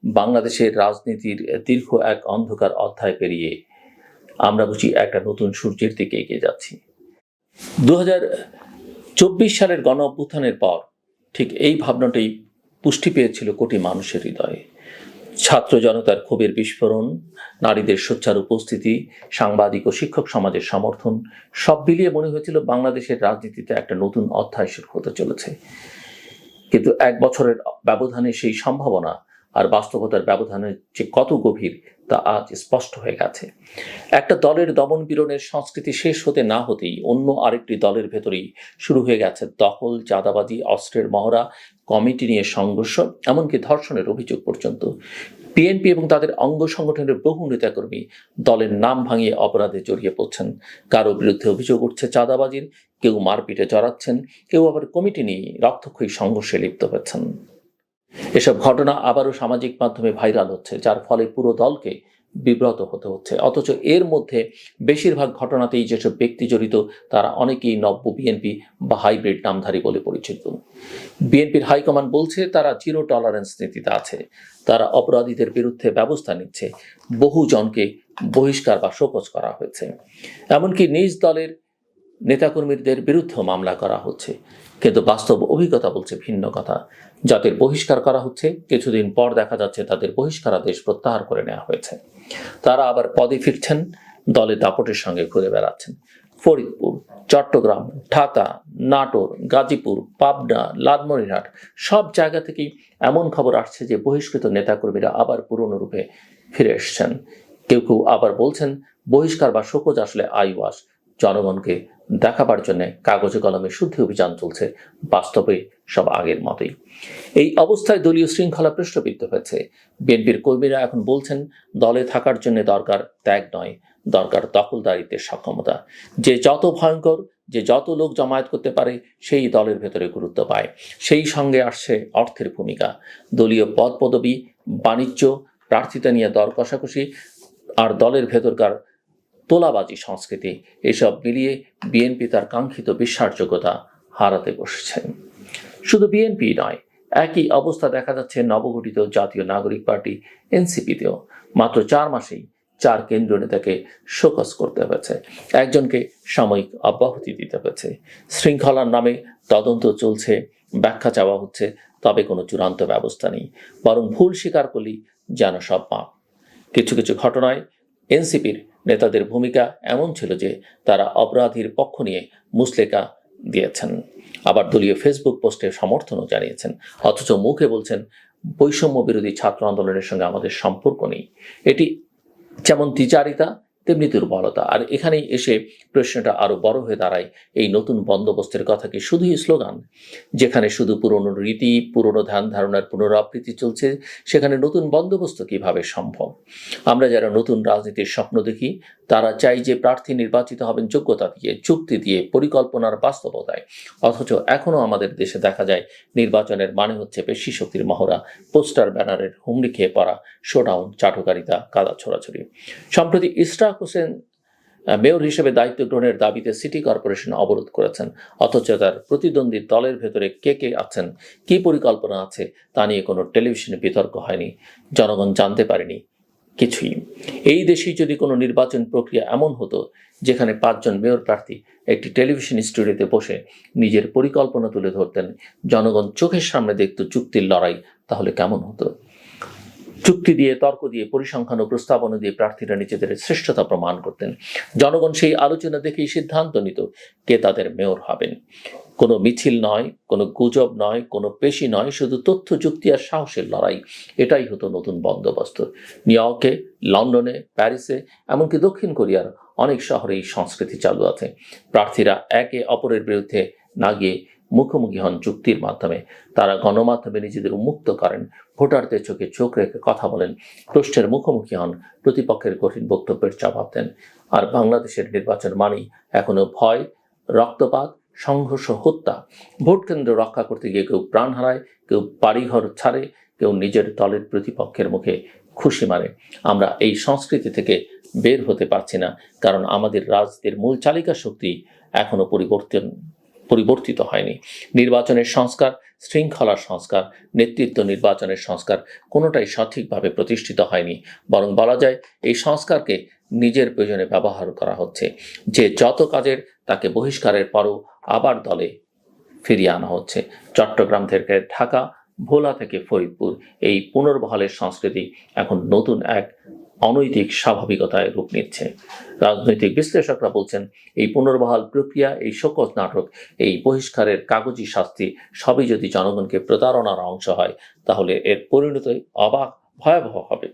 বাংলাদেশের রাজনীতির দীর্ঘ এক অন্ধকার অধ্যায় পেরিয়ে আমরা বুঝি একটা নতুন সূর্যের দিকে এগিয়ে যাচ্ছি। 2024 সালের গণ অভ্যুত্থানের পর ঠিক এই ভাবনাটাই পুষ্টি পেয়েছিল কোটি মানুষের হৃদয়ে। ছাত্র জনতার ক্ষোভের বিস্ফোরণ, নারীদের সোচ্চার উপস্থিতি, সাংবাদিক ও শিক্ষক সমাজের সমর্থন সব মিলিয়ে মনে হয়েছিল বাংলাদেশের রাজনীতিতে একটা নতুন অধ্যায় শুরু হতে চলেছে। কিন্তু এক বছরের ব্যবধানে সেই সম্ভাবনা আর বাস্তবতার ব্যবধানের যে কত গভীর তা আজ স্পষ্ট হয়ে গেছে। একটা দলের দমন পীড়নের সংস্কৃতি শেষ হতে না হতেই অন্য আরেকটি দলের ভেতরেই শুরু হয়ে গেছে দখল, চাঁদাবাজি, অস্ত্রের মহড়া, কমিটি নিয়ে সংঘর্ষ, এমনকি ধর্ষণের অভিযোগ পর্যন্ত। বিএনপি এবং তাদের অঙ্গ সংগঠনের বহু নেতাকর্মী দলের নাম ভাঙিয়ে অপরাধে জড়িয়ে পড়ছেন। কারো বিরুদ্ধে অভিযোগ উঠছে চাঁদাবাজির, কেউ মারপিটে জড়াচ্ছেন, কেউ আবার কমিটি নিয়ে রক্তক্ষয়ী সংঘর্ষে লিপ্ত হচ্ছেন। এসব ঘটনা আবারও সামাজিক মাধ্যমে ভাইরাল হচ্ছে, যার ফলে পুরো দলকে বিব্রত হতে হচ্ছে। অথচ এর মধ্যে বেশিরভাগ ঘটনাতেই যেসব ব্যক্তি জড়িত তারা অনেকেই নব্য বিএনপি বা হাইব্রিড নামধারী বলে পরিচিত। বিএনপির হাইকমান্ড বলছে তারা জিরো টলারেন্স নীতিতে আছে, তারা অপরাধীদের বিরুদ্ধে ব্যবস্থা নিচ্ছে, বহু জনকে বহিষ্কার বা শোকজ করা হয়েছে, এমনকি নিজ দলের নেতাকর্মীদের বিরুদ্ধেও মামলা করা হচ্ছে। কিন্তু বাস্তব অভিজ্ঞতা বলছে ভিন্ন কথা। যাদের বহিষ্কার করা হচ্ছে, কিছুদিন পর দেখা যাচ্ছে তাদের বহিষ্কারাদেশ প্রত্যাহার করে নেওয়া হয়েছে। তারা আবার পদে ফিরছেন, দলের দাপটের সঙ্গে ঘুরে বেড়াচ্ছেন। ফরিদপুর, চট্টগ্রাম, ঢাকা, নাটোর, গাজীপুর, পাবনা, লালমনিরহাট সব জায়গা থেকেই এমন খবর আসছে যে বহিষ্কৃত নেতাকর্মীরা আবার পুরনো রূপে ফিরে এসছেন। কেউ কেউ আবার বলছেন বহিষ্কার বা শোকজ আসলে আইওয়াশ, জনগণকে দেখাবার জন্য কাগজে কলমে শুদ্ধি অভিযান চলছে, বাস্তবে সব আগের মতোই। এই অবস্থায় দলীয় শৃঙ্খলা প্রশ্নবিদ্ধ হয়েছে। বিএনপির কর্মীরা এখন বলছেন দলে থাকার জন্য দরকার ত্যাগ নয়, দরকার দখলদারিত্বের সক্ষমতা। যে যত ভয়ঙ্কর, যে যত লোক জমায়েত করতে পারে সেই দলের ভেতরে গুরুত্ব পায়। সেই সঙ্গে আসছে অর্থের ভূমিকা, দলীয় পদ পদবি, বাণিজ্য, প্রার্থিতা নিয়ে দর কষাকষি আর দলের ভেতরকার তোলাবাজি সংস্কৃতি, এসব মিলিয়ে বিএনপি তার কাঙ্ক্ষিত বিশ্বাসযোগ্যতা হারাতে বসেছে। শুধু বিএনপি নয়, একই অবস্থা দেখা যাচ্ছে নবগঠিত জাতীয় নাগরিক পার্টি এনসিপিতেও। মাত্র 4 মাসেই 4 কেন্দ্রীয় নেতাকে শোকজ করতে হয়েছে, একজনকে সাময়িক অব্যাহতি দিতে হয়েছে। শৃঙ্খলার নামে তদন্ত চলছে, ব্যাখ্যা চাওয়া হচ্ছে, তবে কোনো চূড়ান্ত ব্যবস্থা নেই, বরং ভুল স্বীকার করলেই যেন সব মাপ। কিছু কিছু ঘটনায় এনসিপির নেতাদের ভূমিকা এমন ছিল যে তারা অপরাধীর পক্ষ নিয়ে মুচলেকা দিয়েছেন, আবার দলীয় ফেসবুক পোস্টে সমর্থনও জানিয়েছেন, অথচ মুখে বলছেন বৈষম্য বিরোধী ছাত্র আন্দোলনের সঙ্গে আমাদের সম্পর্ক নেই। এটি যেমন দ্বিচারিতা তেমনি দুর্বলতা। আর এখানেই এসে প্রশ্নটা আরো বড় হয়ে দাঁড়ায়, এই নতুন বন্দোবস্তের কথা কি শুধুই স্লোগান? যেখানে শুধু পুরনো রীতি, পুরনো ধ্যান ধারণার পুনরাবৃত্তি চলছে, সেখানে নতুন বন্দোবস্ত কিভাবে সম্ভব? আমরা যারা নতুন রাজনীতির স্বপ্ন দেখি তারা চাই যে প্রার্থী নির্বাচিত হবেন যোগ্যতা দিয়ে, চুক্তি দিয়ে, পরিকল্পনার বাস্তবতায়। অথচ এখনো আমাদের দেশে দেখা যায় নির্বাচনের মানে হচ্ছে পেশি শক্তির মহড়া, পোস্টার ব্যানারের হুমড়ি খেয়ে পড়া, শোডাউন, চাটুকারিতা, কাদা ছোড়াছড়ি। সম্প্রতি ইশরাক হোসেন মেয়র হিসেবে দায়িত্ব গ্রহণের দাবিতে সিটি কর্পোরেশন অবরোধ করেছেন, অথচ তার প্রতিদ্বন্দ্বী দলের ভেতরে কে কে আছেন, কী পরিকল্পনা আছে তা নিয়ে কোনো টেলিভিশনে বিতর্ক হয়নি, জনগণ জানতে পারেনি কিছুই। এই দেশেই যদি কোনো নির্বাচন প্রক্রিয়া এমন হতো যেখানে 5 জন মেয়র প্রার্থী একটি টেলিভিশন স্টুডিওতে বসে নিজের পরিকল্পনা তুলে ধরতেন, জনগণ চোখের সামনে দেখত চুক্তির লড়াই, তাহলে কেমন হতো? চুক্তি দিয়ে, তর্ক দিয়ে, পরিসংখ্যান ও প্রস্তাবনা দিয়ে প্রার্থীরা নিজেদের শ্রেষ্ঠতা প্রমাণ করতেন। জনগণ সেই আলোচনা দেখেই সিদ্ধান্ত নিত কে তাদের মেয়র হবেন। কোনো মিছিল নয়, কোনো গুজব নয়, কোনো পেশি নয়, শুধু তথ্য, যুক্তি আর সাহসের লড়াই। এটাই হতো নতুন বন্দোবস্ত। নিউ ইয়র্কে, লন্ডনে, প্যারিসে, এমনকি দক্ষিণ কোরিয়ার অনেক শহরে এই সংস্কৃতি চালু আছে। প্রার্থীরা একে অপরের বিরুদ্ধে না গিয়ে মুখোমুখি হন চুক্তির মাধ্যমে। তারা গণমাধ্যমে নিজেদের উন্মুক্ত করেন, ভোটারদের চোখে চোখ রেখে কথা বলেন, প্রশ্নের মুখোমুখি হন, প্রতিপক্ষের কঠিন বক্তব্যের জবাব দেন। আর বাংলাদেশের নির্বাচন মানেই এখনো ভয়, রক্তপাত, সংঘর্ষ, হত্যা। ভোট কেন্দ্র রক্ষা করতে গিয়ে কেউ প্রাণ হারায়, কেউ বাড়িঘর ছাড়ে, কেউ নিজের দলের প্রতিপক্ষের মুখে খুশি মারে। আমরা এই সংস্কৃতি থেকে বের হতে পারছি না, কারণ আমাদের রাজনীতির মূল চালিকা শক্তি এখনো পরিবর্তন পরিবর্তিত হয়নি। নির্বাচনের সংস্কার, শৃঙ্খলার সংস্কার, নেতৃত্ব নির্বাচনের সংস্কার কোনোটাই সঠিকভাবে প্রতিষ্ঠিত হয়নি, বরং বলা যায় এই সংস্কারকে নিজের প্রয়োজনে ব্যবহার করা হচ্ছে। যে যত কাজের তাকে বহিষ্কারের পরও আবার দলে ফিরিয়ে আনা হচ্ছে। চট্টগ্রাম থেকে ঢাকা, ভোলা থেকে ফরিদপুর, এই পুনর্বহালের সংস্কৃতি এখন নতুন এক অনৈতিক স্বাভাবিকতায় রূপ নিচ্ছে। রাজনৈতিক বিশ্লেষকরা বলছেন এই পুনর্বহাল প্রক্রিয়া, এই শোকজ নাটক, এই বহিষ্কারের কাগজি শাস্তি সবই যদি জনগণকে প্রতারণার অংশ হয়, তাহলে এর পরিণতি অবাক ভয়াবহ হবে।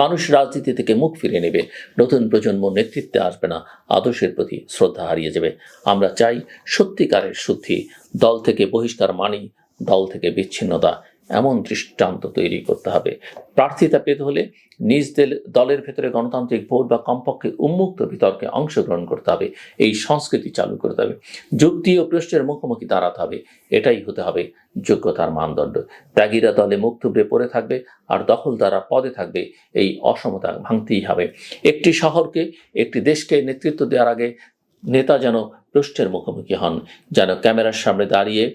মানুষ রাজনীতি থেকে মুখ ফিরিয়ে নেবে, নতুন প্রজন্ম নেতৃত্বে আসবে না, আদর্শের প্রতি শ্রদ্ধা হারিয়ে যাবে। আমরা চাই সত্যিকারের শুদ্ধি, দল থেকে বহিষ্কার মানি দল থেকে বিচ্ছিন্নতা, এমন দৃষ্টান্ত তৈরি করতে হবে। প্রার্থিতা পেতে হলে নিজ দলের ভেতরে গণতান্ত্রিক ভোট বা কমপক্ষে উন্মুক্ত বিতর্কে অংশগ্রহণ করতে হবে। এই সংস্কৃতি চালু করতে হবে। যুক্তি ও প্রশ্নের মুখোমুখি দাঁড়াতে হবে। এটাই হতে হবে যোগ্যতার মানদণ্ড। ত্যাগীরা দলে মুখ থুবড়ে পড়ে থাকবে আর দখলদাররা পদে থাকবে, এই অসমতা ভাঙতেই হবে। একটি শহরকে, একটি দেশকে নেতৃত্ব দেওয়ার আগে নেতা যেন প্রশ্নের মুখোমুখি হন, যেন ক্যামেরার সামনে দাঁড়িয়ে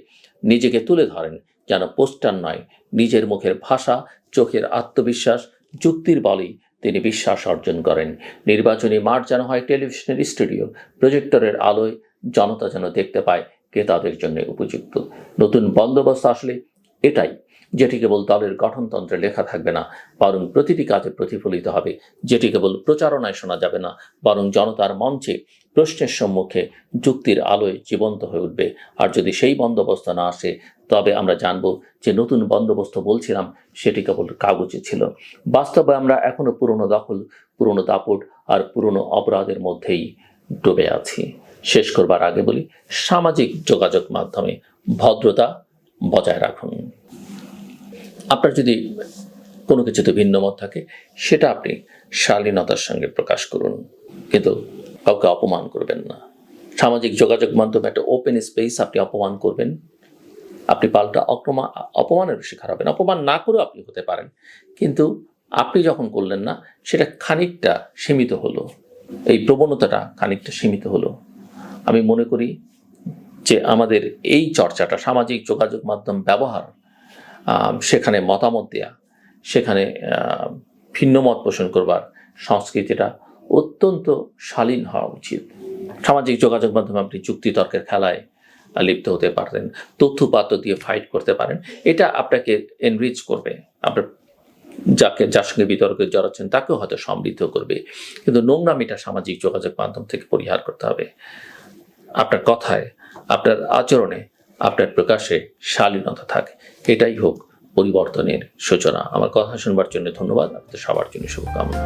নিজেকে তুলে ধরেন, যেন পোস্টার নয়, নিজের মুখের ভাষা, চোখের আত্মবিশ্বাস, যুক্তির বলেই তিনি বিশ্বাস অর্জন করেন। নির্বাচনী মাঠ যেন হয় টেলিভিশনের স্টুডিও, প্রজেক্টরের আলোয় জনতা যেন দেখতে পায় কে তাদের জন্য উপযুক্ত। নতুন বন্দোবস্ত আসলে এটাই, যেটি কেবল দলের গঠনতন্ত্রে লেখা থাকবে না, বরং প্রতিটি কাজে প্রতিফলিত হবে। যেটি কেবল প্রচারণায় শোনা যাবে না, বরং জনতার মঞ্চে, প্রশ্নের সম্মুখে, যুক্তির আলোয় জীবন্ত হয়ে উঠবে। আর যদি সেই বন্দোবস্ত না আসে, তবে আমরা জানব যে নতুন বন্দোবস্ত বলছিলাম সেটি কেবল কাগজে ছিল। বাস্তবে আমরা এখনো পুরনো দখল, পুরনো দাপট আর পুরনো অপরাধের মধ্যেই ডুবে আছি। শেষ করবার আগে বলি, সামাজিক যোগাযোগ মাধ্যমে ভদ্রতা বজায় রাখুন। আপনার যদি কোনো কিছুতে ভিন্ন মত থাকে, সেটা আপনি শালীনতার সঙ্গে প্রকাশ করুন, কিন্তু কাউকে অপমান করবেন না। সামাজিক যোগাযোগ মাধ্যমে একটা ওপেন স্পেস, আপনি অপমান করবেন, আপনি পাল্টা অপমানের শিকার হবেন। অপমান না করেও আপনি হতে পারেন, কিন্তু আপনি যখন করলেন না, সেটা খানিকটা সীমিত হলো, এই প্রবণতাটা খানিকটা সীমিত হলো। আমি মনে করি যে আমাদের এই চর্চাটা, সামাজিক যোগাযোগ মাধ্যম ব্যবহার, সেখানে মতামত দেয়া, সেখানে ভিন্ন মত পোষণ করবার সংস্কৃতিটা অত্যন্ত শালীন হওয়া উচিত। সামাজিক যোগাযোগ মাধ্যমে আপনি যুক্তিতর্কের খেলায় লিপ্ত হতে পারেন, তথ্যপাত্র দিয়ে ফাইট করতে পারেন, এটা আপনাকে এনরিচ করবে, আপনার যার সঙ্গে বিতর্কে জড়াচ্ছেন তাকেও হয়তো সমৃদ্ধ করবে, কিন্তু নোংরামিটা সামাজিক যোগাযোগ মাধ্যম থেকে পরিহার করতে হবে। আপনার কথায়, আপনার আচরণে, আপনার প্রকাশে শালীনতা থাকে, এটাই হোক পরিবর্তনের সূচনা। আমার কথা শুনবার জন্য ধন্যবাদ। আপনাদের সবার জন্য শুভকামনা।